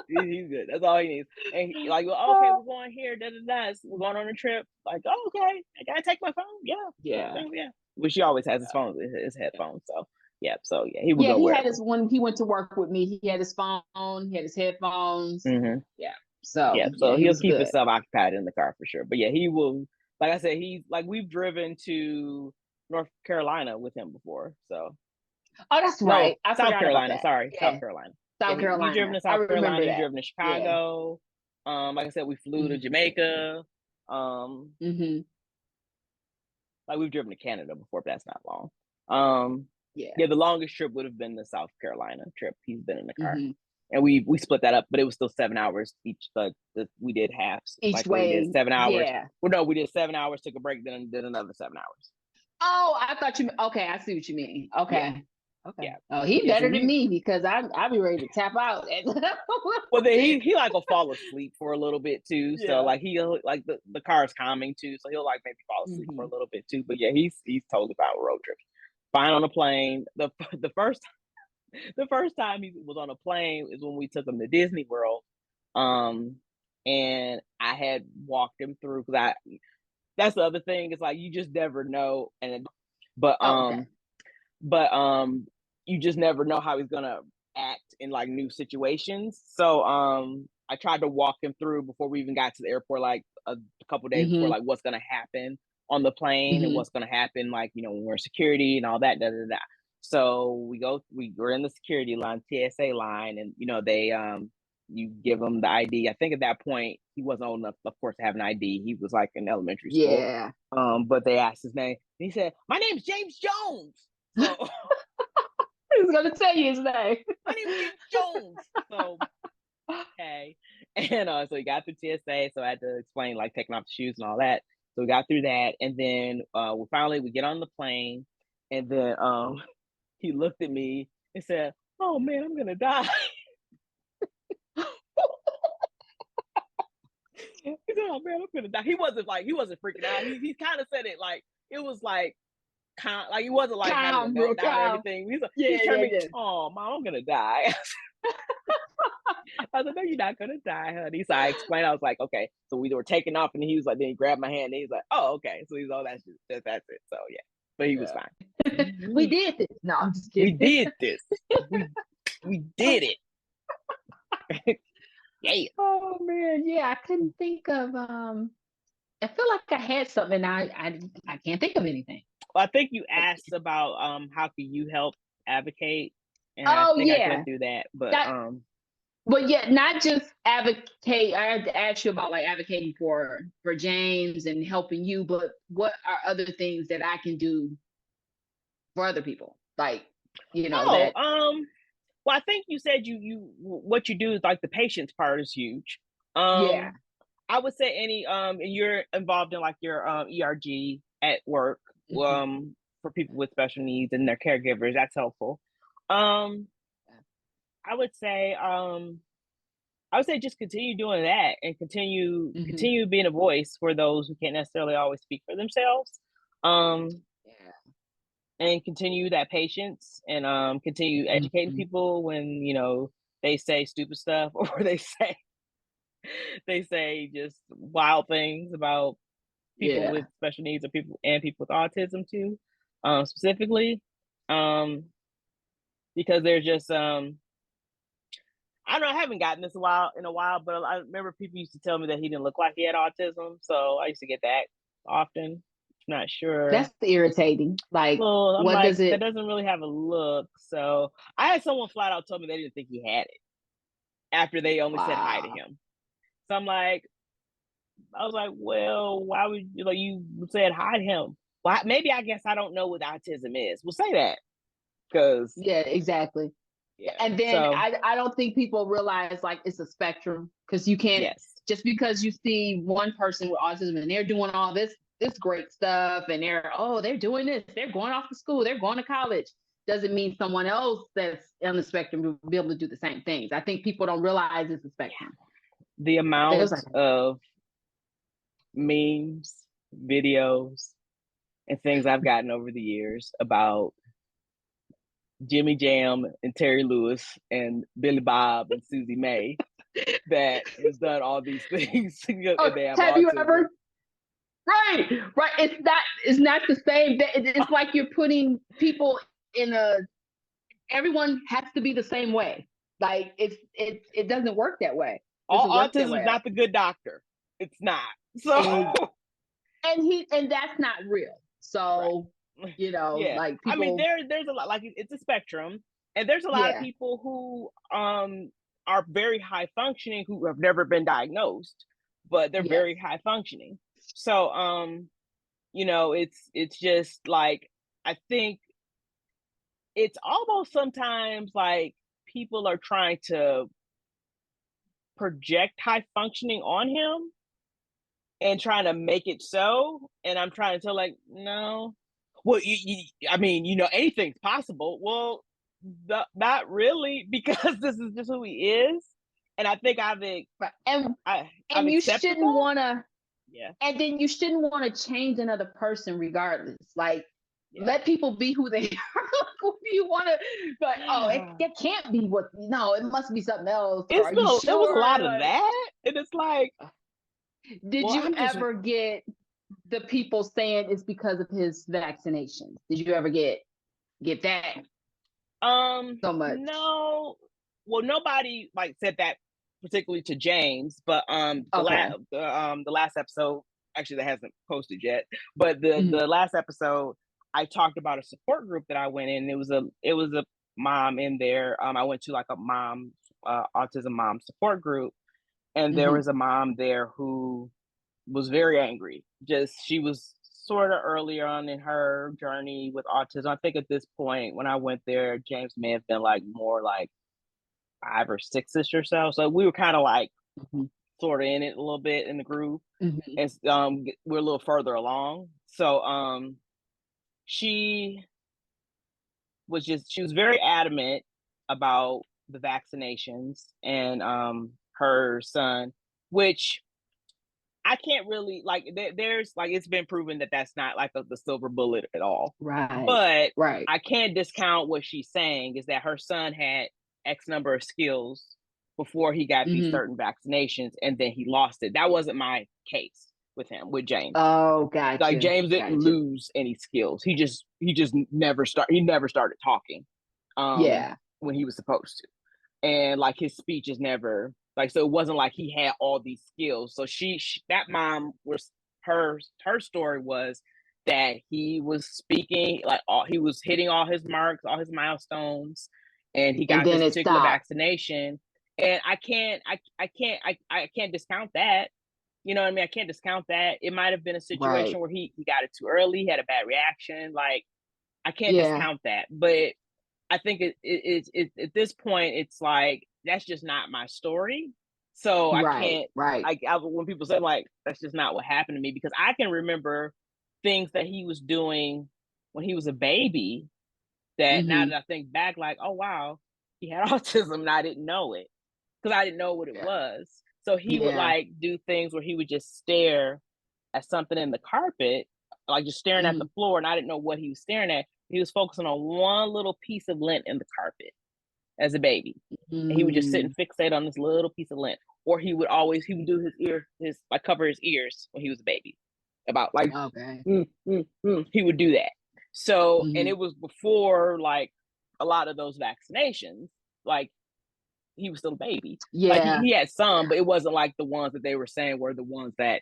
Speaker 2: He's good. That's all he needs. And like, well, okay, we're going here. Da da da. We're going on a trip. Like, oh, okay, I gotta take my phone. Yeah,
Speaker 1: Yeah.
Speaker 2: yeah. Which he always has his phone, his headphones. So yeah, he would
Speaker 1: Yeah,
Speaker 2: go
Speaker 1: he had
Speaker 2: wherever.
Speaker 1: his when he went to work with me. He had his phone. He had his headphones.
Speaker 2: Mm-hmm.
Speaker 1: Yeah. So
Speaker 2: Yeah,
Speaker 1: yeah,
Speaker 2: so
Speaker 1: he
Speaker 2: he'll
Speaker 1: was
Speaker 2: keep
Speaker 1: good.
Speaker 2: himself occupied in the car for sure. But yeah, he will. Like I said, he's like we've driven to North Carolina with him before. So
Speaker 1: Oh, that's
Speaker 2: no,
Speaker 1: right. I
Speaker 2: South
Speaker 1: forgot about
Speaker 2: Carolina.
Speaker 1: that.
Speaker 2: Sorry, South
Speaker 1: Yeah,
Speaker 2: Carolina. Yeah,
Speaker 1: South
Speaker 2: he's driven
Speaker 1: Carolina.
Speaker 2: to
Speaker 1: I
Speaker 2: South
Speaker 1: remember
Speaker 2: Carolina. He's
Speaker 1: that.
Speaker 2: driven to
Speaker 1: Yeah.
Speaker 2: Chicago. Like I said, we flew to
Speaker 1: Hmm.
Speaker 2: Jamaica.
Speaker 1: Hmm.
Speaker 2: like we've driven to Canada before, but that's not long.
Speaker 1: Yeah.
Speaker 2: Yeah, the longest trip would have been the South Carolina trip. He's been in the car.
Speaker 1: Mm-hmm.
Speaker 2: And we split that up, but it was still 7 hours each. But we did halves,
Speaker 1: Each
Speaker 2: like where we did
Speaker 1: way.
Speaker 2: 7 hours.
Speaker 1: Yeah.
Speaker 2: Well, no, we did 7 hours, took a break, then did another 7 hours.
Speaker 1: Oh, I thought you. Okay, I see what you mean. Okay.
Speaker 2: Yeah.
Speaker 1: Okay.
Speaker 2: Yeah.
Speaker 1: Oh, he's
Speaker 2: Yeah,
Speaker 1: better than me because I'll be ready to tap out.
Speaker 2: well, then he like will fall asleep for a little bit too. So
Speaker 1: Yeah.
Speaker 2: like he'll like the car is calming too, so he'll like maybe fall asleep for a little bit too. But yeah, he's totally fine with road trips. Fine on a plane. The first time he was on a plane is when we took him to Disney World. And I had walked him through because that's the other thing. It's like you just never know, but
Speaker 1: Okay.
Speaker 2: you just never know how he's gonna act in like new situations. So I tried to walk him through before we even got to the airport, like a couple days before, like what's gonna happen on the plane and what's gonna happen, like when we're in security and all that. So we're in the security line, TSA line, and they you give him the ID. I think at that point he wasn't old enough, of course, to have an ID. He was like in elementary school.
Speaker 1: Yeah.
Speaker 2: But they asked his name. And he said, "My name's James Jones." So
Speaker 1: Who's gonna tell you his name?
Speaker 2: my name's James Jones. So okay. And so he got through TSA. So I had to explain like taking off the shoes and all that. So we got through that, and then we get on the plane, and then he looked at me and said, "Oh man, I'm gonna die." He said, "Oh man, I'm gonna die." He wasn't freaking out. He kind of said it like it was like like he wasn't like having a meltdown or anything. He's turning, "Oh mom, I'm gonna die." I was like, "No, you're not gonna die, honey." So I explained. I was like, "Okay." So we were taking off, and he was like, then he grabbed my hand, and he's like, "Oh, okay." So he's all that's it. So yeah, but he was fine.
Speaker 1: We did this. No, I'm just kidding.
Speaker 2: We did this. We did it. Yeah.
Speaker 1: Oh man, yeah. I couldn't think of. I feel like I had something. I can't think of anything.
Speaker 2: Well, I think you asked about how can you help advocate, and I
Speaker 1: Oh
Speaker 2: think I
Speaker 1: yeah.
Speaker 2: went through that, but
Speaker 1: But yeah, not just advocate. I had to ask you about like advocating for James and helping you, but what are other things that I can do for other people? Like, that.
Speaker 2: Well, I think you said you what you do is like the patience part is huge.
Speaker 1: Yeah.
Speaker 2: I would say you're involved in like your ERG at work, for people with special needs and their caregivers. That's helpful. I would say just continue doing that and continue being a voice for those who can't necessarily always speak for themselves. And continue that patience and continue educating people when they say stupid stuff or they say just wild things about people with special needs or people with autism too, specifically, because they're just I don't know. I haven't gotten this in a while, but I remember people used to tell me that he didn't look like he had autism, so I used to get that often. Not sure.
Speaker 1: That's irritating. Like,
Speaker 2: well,
Speaker 1: what does it?
Speaker 2: That doesn't really have a look. So I had someone flat out told me they didn't think he had it after they only said hi to him. So I was like, well, why would you said hi to him? Well, maybe I guess I don't know what autism is. Well, say that because
Speaker 1: exactly. Yeah. And then I don't think people realize like it's a spectrum because you can't just because you see one person with autism and they're doing all this great stuff and they're doing this, they're going off to school, they're going to college, doesn't mean someone else that's on the spectrum will be able to do the same things. I think people don't realize it's a spectrum.
Speaker 2: The amount of memes, videos, and things I've gotten over the years about Jimmy Jam and Terry Lewis and Billy Bob and Susie May that has done all these things.
Speaker 1: Have you ever? Right. It's not the same. It's like you're putting people in everyone has to be the same way. Like it doesn't work that way.
Speaker 2: Autism is not the good doctor. It's not. So
Speaker 1: and that's not real. So like people,
Speaker 2: I mean there's a lot, like it's a spectrum, and there's a lot of people who are very high functioning who have never been diagnosed, but they're very high functioning. So it's just like, I think it's almost sometimes like people are trying to project high functioning on him and trying to make it so. And I'm trying to tell, like, no. Well, I mean, anything's possible. Well, not really, because this is just who he is. And I think I've
Speaker 1: and you
Speaker 2: accepted
Speaker 1: shouldn't
Speaker 2: that.
Speaker 1: want to.
Speaker 2: Yeah.
Speaker 1: And then you shouldn't want to change another person regardless. Like,
Speaker 2: Yeah.
Speaker 1: let people be who they are. Who you want to, but it can't be what. No, it must be something else. Or, are you sure?
Speaker 2: There was a lot of that, and it's like,
Speaker 1: did you ever get the people saying it's because of his vaccinations? Did you ever get that? So much.
Speaker 2: No. Well, nobody like said that particularly to James, but the last episode, actually, that hasn't posted yet, but the last episode, I talked about a support group that I went in. It was a mom in there. I went to like a mom autism mom support group, and there was a mom there who was very angry. She was sort of earlier on in her journey with autism. I think at this point, when I went there, James may have been like more like 5 or 6ish or so. So we were kind of like sort of in it a little bit in the groove, and we're a little further along. So she was very adamant about the vaccinations and her son, which I can't really like. There's like, it's been proven that that's not like the silver bullet at all.
Speaker 1: Right.
Speaker 2: But
Speaker 1: right.
Speaker 2: I can't discount what she's saying is that her son had X number of skills before he got these certain vaccinations, and then he lost it. That wasn't my case with James.
Speaker 1: Oh, gotcha.
Speaker 2: Like, James didn't lose any skills. He just never started talking. When he was supposed to, and like his speech is never. Like, so it wasn't like he had all these skills. So that mom was her story was that he was speaking, like, he was hitting all his marks, all his milestones, and he got this particular vaccination. And I can't discount that. You know what I mean? I can't discount that. It might have been a situation where he got it too early, he had a bad reaction. Like, I can't discount that. But I think it's at this point, it's like, that's just not my story. So I can't, when people say like, that's just not what happened to me, because I can remember things that he was doing when he was a baby that now that I think back, like, oh wow, he had autism and I didn't know it, because I didn't know what it was. So he would like do things where he would just stare at something in the carpet, like just staring at the floor, and I didn't know what he was staring at. He was focusing on one little piece of lint in the carpet as a baby. And he would just sit and fixate on this little piece of lint. Or he would do his like cover his ears when he was a baby. About like, he would do that. So, and it was before like a lot of those vaccinations, like he was still a baby. Like he had some, but it wasn't like the ones that they were saying were the ones that,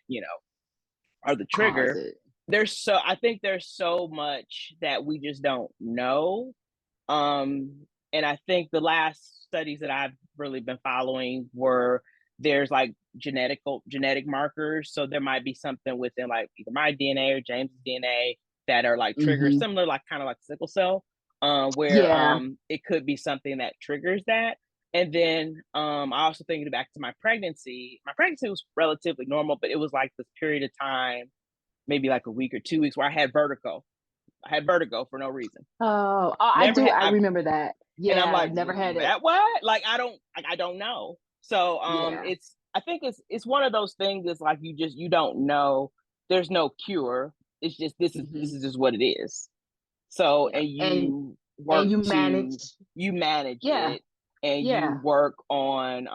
Speaker 2: are the trigger. I think there's so much that we just don't know. And I think the last studies that I've really been following were, there's like genetic markers. So there might be something within like either my DNA or James's DNA that are like triggers, similar, like kind of like sickle cell, where it could be something that triggers that. And then I also thinking back to my pregnancy. My pregnancy was relatively normal, but it was like this period of time, maybe like a week or 2 weeks, where I had vertigo. I had vertigo for no reason.
Speaker 1: I remember that. Yeah,
Speaker 2: and I'm like,
Speaker 1: never had
Speaker 2: that. What? Like, I don't know. So I think it's one of those things that's like, you don't know. There's no cure. It's just this is just what it is. So and you manage it, and you work on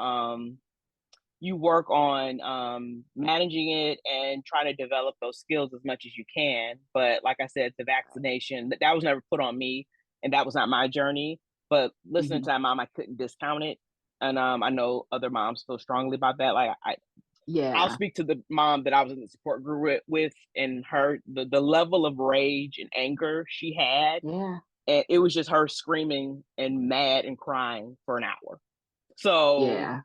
Speaker 2: managing it and trying to develop those skills as much as you can. But like I said, the vaccination, that was never put on me, and that was not my journey. But listening to that mom, I couldn't discount it. And I know other moms feel strongly about that. Like, I'll speak to the mom that I was in the support group with, and the level of rage and anger she had. And it was just her screaming and mad and crying for an hour. So and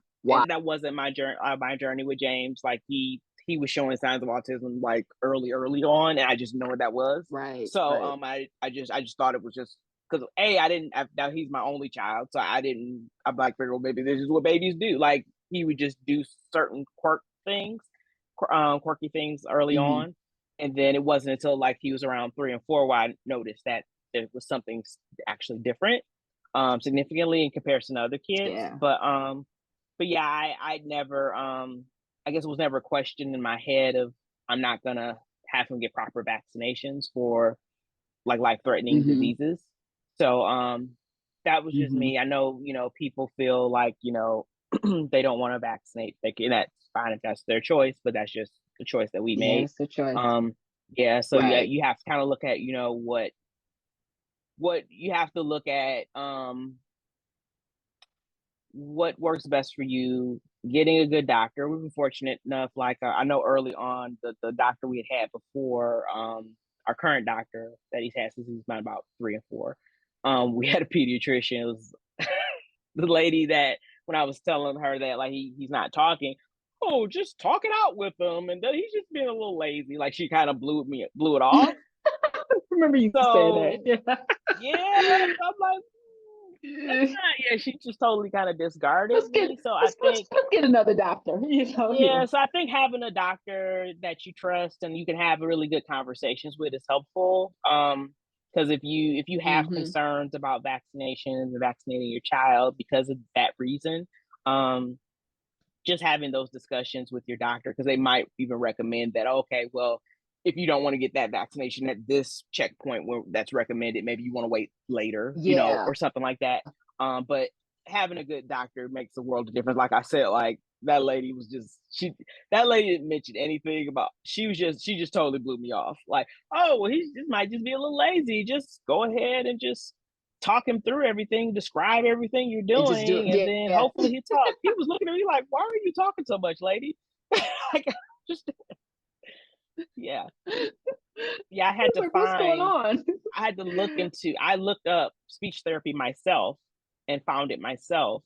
Speaker 2: that wasn't my journey with James. Like, he he was showing signs of autism like early on, and I just know what that was.
Speaker 1: Right.
Speaker 2: So
Speaker 1: Right.
Speaker 2: I just thought it was just because I didn't. Now he's my only child, so I didn't. I'm like, well, maybe this is what babies do. Like he would just do certain quirky things early
Speaker 1: Mm-hmm.
Speaker 2: on, and then it wasn't until like he was around 3 and 4 where I noticed that there was something actually different, significantly in comparison to other kids.
Speaker 1: Yeah.
Speaker 2: But yeah, I never I guess it was never a question in my head of I'm not gonna have him get proper vaccinations for like life-threatening
Speaker 1: Mm-hmm.
Speaker 2: diseases. So that was just
Speaker 1: Mm-hmm.
Speaker 2: me. I know, people feel like, they don't want to vaccinate. That's fine if that's their choice, but that's just the choice that we
Speaker 1: Yeah,
Speaker 2: made.
Speaker 1: it's a choice.
Speaker 2: Yeah, so yeah,
Speaker 1: Right.
Speaker 2: you have to kind of look at, what you have to look at, what works best for you, getting a good doctor. We've been fortunate enough, like I know early on the doctor we had before, our current doctor that he's had since he's been about 3 and 4. We had a pediatrician. It was the lady that when I was telling her that like he's not talking, oh, just talk it out with him, and then he's just being a little lazy. Like she kind of blew it off.
Speaker 1: I remember you saying that.
Speaker 2: So
Speaker 1: Yeah.
Speaker 2: yeah, so I'm like, that's not. Yeah, she just totally kind of discarded
Speaker 1: let's get
Speaker 2: me. So I
Speaker 1: let's, let's
Speaker 2: think,
Speaker 1: let's get another doctor. Yeah.
Speaker 2: yeah, so I think having a doctor that you trust and you can have really good conversations with is helpful. Because if you have
Speaker 1: Mm-hmm.
Speaker 2: concerns about vaccinations and vaccinating your child because of that reason, um, just having those discussions with your doctor, because they might even recommend that, okay, well, if you don't want to get that vaccination at this checkpoint where that's recommended, maybe you want to wait later,
Speaker 1: Yeah.
Speaker 2: or something like that. But having a good doctor makes a world of difference. Like I said, like that lady was just that lady didn't mention anything about she just totally blew me off. Like, oh well, he just might just be a little lazy. Just go ahead and just talk him through everything, describe everything you're
Speaker 1: And just do
Speaker 2: doing, and
Speaker 1: it.
Speaker 2: then
Speaker 1: Yeah.
Speaker 2: hopefully he talk. He was looking at me like, why are you talking so much, lady? Like, just yeah. Yeah,
Speaker 1: I was like, what's going on?
Speaker 2: I had to I looked up speech therapy myself and found it myself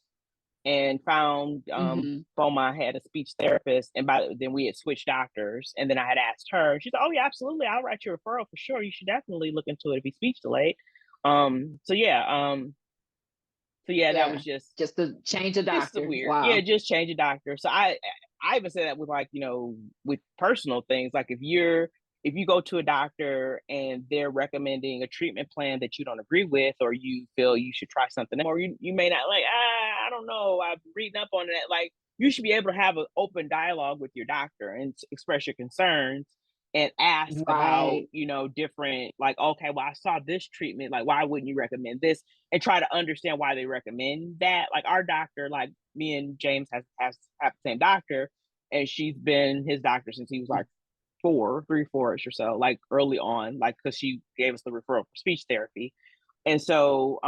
Speaker 2: and found
Speaker 1: Mm-hmm.
Speaker 2: Boma had a speech therapist, and then we had switched doctors, and then I had asked her. She's like, "Oh yeah, absolutely, I'll write you a referral for sure. You should definitely look into it if he's speech delayed." So yeah, that
Speaker 1: Yeah.
Speaker 2: was just
Speaker 1: Just to change a
Speaker 2: a
Speaker 1: doctor.
Speaker 2: weird. Yeah,
Speaker 1: Wow.
Speaker 2: just change a doctor. So I even say that with like, with personal things. Like if you go to a doctor and they're recommending a treatment plan that you don't agree with, or you feel you should try something, or you may not like, I don't know, I've reading up on that. Like you should be able to have an open dialogue with your doctor and express your concerns and ask about,
Speaker 1: Right.
Speaker 2: different, like, okay, well, I saw this treatment, like, why wouldn't you recommend this? And try to understand why they recommend that. Like our doctor, like me and James have the same doctor, and she's been his doctor since he was like 4ish or so, like early on, like because she gave us the referral for speech therapy. And so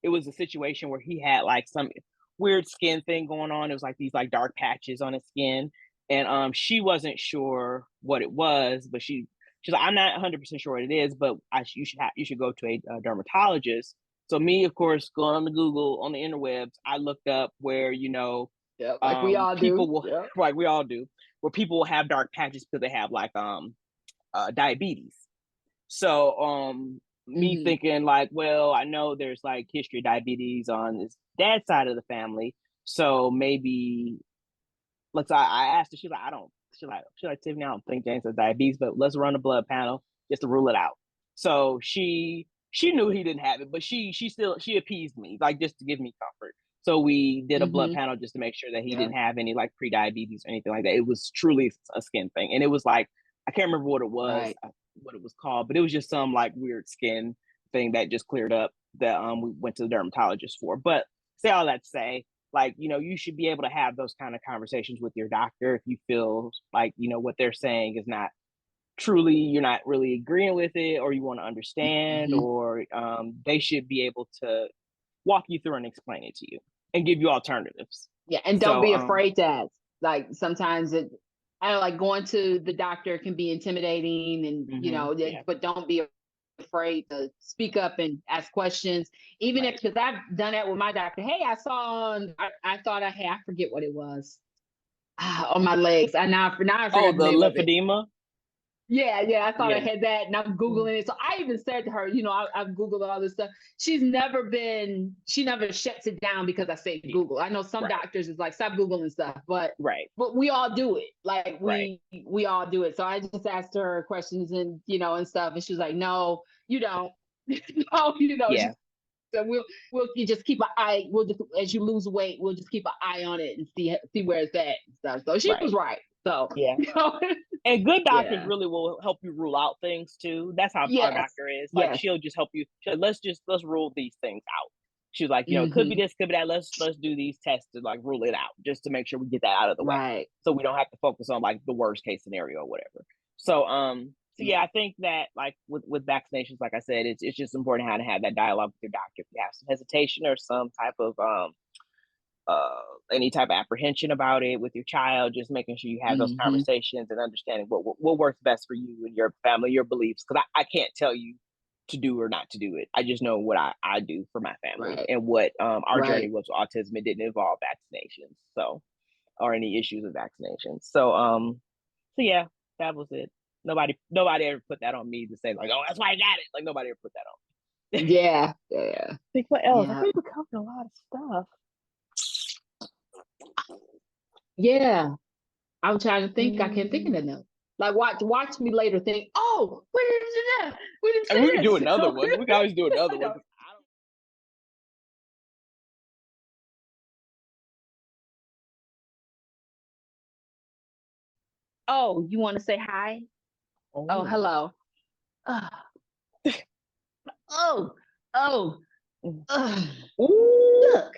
Speaker 2: it was a situation where he had like some weird skin thing going on. It was like these like dark patches on his skin. And she wasn't sure what it was, but she's like, I'm not 100% sure what it is, but you should go to a dermatologist. So me, of course, going on the Google on the interwebs, I looked up where
Speaker 1: Yeah. Like we all
Speaker 2: people
Speaker 1: do.
Speaker 2: will
Speaker 1: Yeah.
Speaker 2: like we all do, where people will have dark patches because they have like diabetes. So me
Speaker 1: Mm-hmm.
Speaker 2: thinking like, well, I know there's like history of diabetes on his dad's side of the family, so maybe I asked her, she's like, I don't she's like, Tiffany, I don't think James has diabetes, but let's run a blood panel just to rule it out. So she knew he didn't have it, but she appeased me, like just to give me comfort. So we did a blood
Speaker 1: Mm-hmm.
Speaker 2: panel just to make sure that he
Speaker 1: Yeah.
Speaker 2: didn't have any like pre-diabetes or anything like that. It was truly a skin thing. And it was like, I can't remember
Speaker 1: Right.
Speaker 2: what it was called, but it was just some like weird skin thing that just cleared up that we went to the dermatologist for. But say all that to say, like, you should be able to have those kind of conversations with your doctor if you feel like, what they're saying is not truly, you're not really agreeing with it, or you want to understand,
Speaker 1: Mm-hmm.
Speaker 2: or they should be able to walk you through and explain it to you and give you alternatives.
Speaker 1: Yeah. And don't
Speaker 2: So
Speaker 1: be afraid to ask. Like sometimes I don't like going to the doctor can be intimidating and
Speaker 2: yeah,
Speaker 1: but don't be afraid to speak up and ask questions. Even if
Speaker 2: right,
Speaker 1: because I've done that with my doctor. Hey, I saw I thought I had I forget what it was. on my legs. Now I
Speaker 2: Oh,
Speaker 1: forgot the
Speaker 2: the
Speaker 1: name of it.
Speaker 2: lymphedema.
Speaker 1: Yeah, I thought I
Speaker 2: Yeah.
Speaker 1: had that, and I'm googling it. So I even said to her, I've googled all this stuff. She never shuts it down because I say Google. I know some
Speaker 2: Right.
Speaker 1: doctors is like stop googling stuff, but
Speaker 2: Right.
Speaker 1: we all do it. Like
Speaker 2: Right.
Speaker 1: we all do it. So I just asked her questions and and stuff, and she was like, no, you don't. No,
Speaker 2: Yeah.
Speaker 1: so we'll you just keep an eye. We'll just as you lose weight, we'll just keep an eye on it and see where it's at and stuff. So she
Speaker 2: Right.
Speaker 1: was right. So
Speaker 2: Yeah. And good doctors
Speaker 1: yeah.
Speaker 2: really will help you rule out things too. That's how our
Speaker 1: Yes.
Speaker 2: doctor is. Like
Speaker 1: Yes.
Speaker 2: she'll just help you. Let's rule these things out. She was like, it could be
Speaker 1: Mm-hmm.
Speaker 2: this, could be that. Let's do these tests to like rule it out, just to make sure we get that out of the way,
Speaker 1: Right.
Speaker 2: so we don't have to focus on like the worst case scenario or whatever. So yeah, I think that like with vaccinations, like I said, it's just important how to have that dialogue with your doctor if you have some hesitation or some type of any type of apprehension about it with your child, just making sure you have those
Speaker 1: Mm-hmm.
Speaker 2: conversations and understanding what works best for you and your family, your beliefs. Because I can't tell you to do or not to do it. I just know what I do for my family
Speaker 1: Right.
Speaker 2: and what our journey
Speaker 1: Right.
Speaker 2: was with autism. It didn't involve vaccinations, or any issues with vaccinations. So yeah, that was it. Nobody ever put that on me to say like, oh, that's why I got it. Like nobody ever put that on me.
Speaker 1: Yeah. Yeah.
Speaker 2: Think what else? I
Speaker 1: Yeah.
Speaker 2: think we covered a lot of stuff.
Speaker 1: Yeah. I'm trying to think. I can't think of that now. Like watch me later. Think. Oh, we didn't do that. We didn't
Speaker 2: I mean, we
Speaker 1: say
Speaker 2: can do
Speaker 1: this.
Speaker 2: another one. We can always do another one.
Speaker 1: No. Oh, you want to say hi? Oh,
Speaker 2: Oh.
Speaker 1: hello. Oh, oh, oh.
Speaker 2: Ooh,
Speaker 1: Look.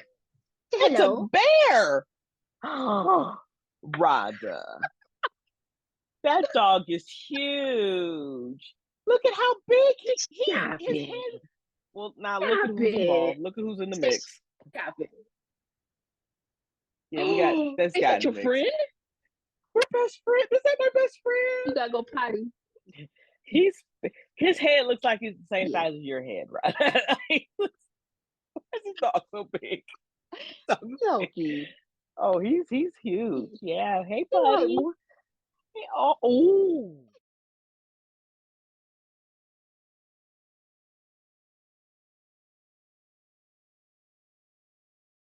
Speaker 2: it's a
Speaker 1: Hello.
Speaker 2: bear. Rhonda, that dog is huge. Look at how big
Speaker 1: Stop
Speaker 2: his
Speaker 1: it.
Speaker 2: head. Well, now look at
Speaker 1: Stop
Speaker 2: who's
Speaker 1: it.
Speaker 2: involved. Look at who's in the mix.
Speaker 1: Stop it.
Speaker 2: Yeah, we got
Speaker 1: Oh,
Speaker 2: this
Speaker 1: is
Speaker 2: guy
Speaker 1: that
Speaker 2: in the
Speaker 1: your
Speaker 2: mix.
Speaker 1: friend?
Speaker 2: We're best friend. Is that my best
Speaker 1: You
Speaker 2: friend?
Speaker 1: gotta go potty.
Speaker 2: He's his head looks like it's the same
Speaker 1: Yeah.
Speaker 2: size as your head, right? Why is his dog so big? So big.
Speaker 1: Loki.
Speaker 2: Oh, he's huge. Yeah. Hey,
Speaker 1: What?
Speaker 2: buddy. Hey, oh.